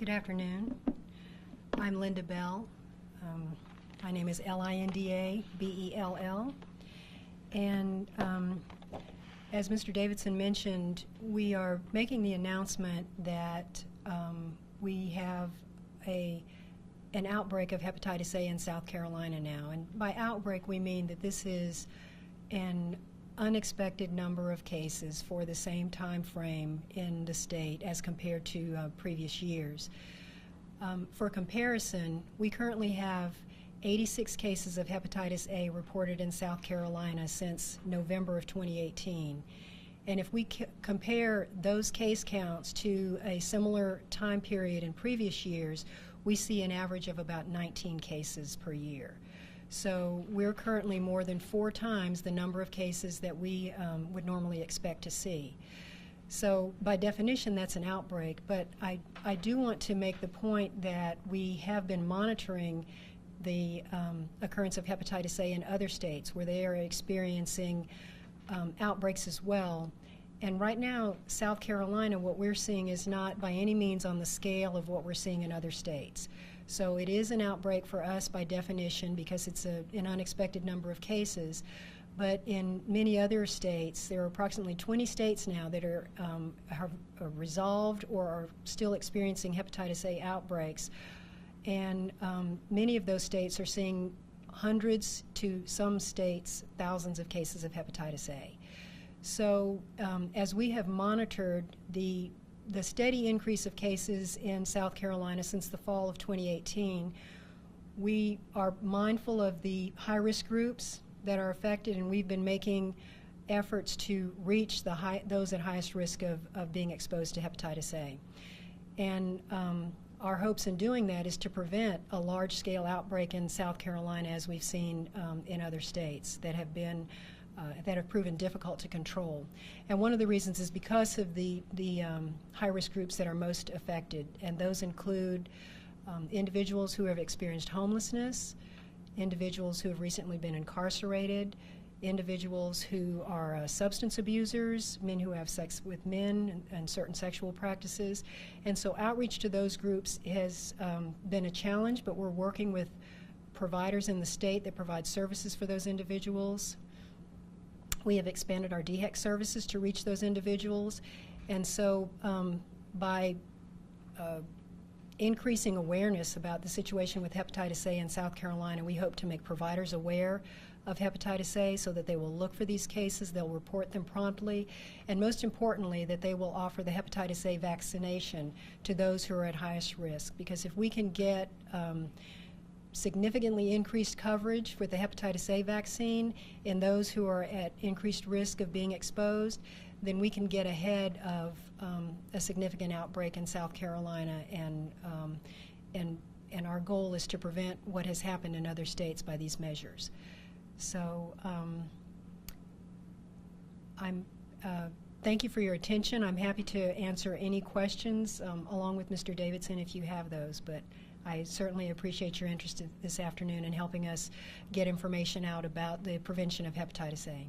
Good afternoon. I'm Linda Bell. My name is Linda Bell. And as Mr. Davidson mentioned, we are making the announcement that we have an outbreak of hepatitis A in South Carolina now. And by outbreak, we mean that this is an unexpected number of cases for the same time frame in the state as compared to previous years. For comparison, we currently have 86 cases of hepatitis A reported in South Carolina since November of 2018. And if we compare those case counts to a similar time period in previous years, we see an average of about 19 cases per year. So we're currently more than 4 times the number of cases that we would normally expect to see. So by definition, that's an outbreak, but I do want to make the point that we have been monitoring the occurrence of hepatitis A in other states where they are experiencing outbreaks as well. And right now, South Carolina, what we're seeing is not by any means on the scale of what we're seeing in other states. So it is an outbreak for us by definition because it's an unexpected number of cases. But in many other states, there are approximately 20 states now that have resolved or are still experiencing hepatitis A outbreaks. And many of those states are seeing hundreds to some states, thousands of cases of hepatitis A. So as we have monitored the steady increase of cases in South Carolina since the fall of 2018, we are mindful of the high-risk groups that are affected, and we've been making efforts to reach those at highest risk of being exposed to hepatitis A. And our hopes in doing that is to prevent a large-scale outbreak in South Carolina as we've seen in other states that have proven difficult to control. And one of the reasons is because of the high-risk groups that are most affected, and those include individuals who have experienced homelessness, individuals who have recently been incarcerated, individuals who are substance abusers, men who have sex with men and certain sexual practices. And so outreach to those groups has been a challenge, but we're working with providers in the state that provide services for those individuals. We have expanded our DHEC services to reach those individuals. And so by increasing awareness about the situation with hepatitis A in South Carolina, we hope to make providers aware of hepatitis A so that they will look for these cases, they'll report them promptly, and most importantly, that they will offer the hepatitis A vaccination to those who are at highest risk. Because if we can get significantly increased coverage with the hepatitis A vaccine in those who are at increased risk of being exposed, then we can get ahead of a significant outbreak in South Carolina, and our goal is to prevent what has happened in other states by these measures. So thank you for your attention. I'm happy to answer any questions along with Mr. Davidson if you have those, but I certainly appreciate your interest this afternoon in helping us get information out about the prevention of hepatitis A.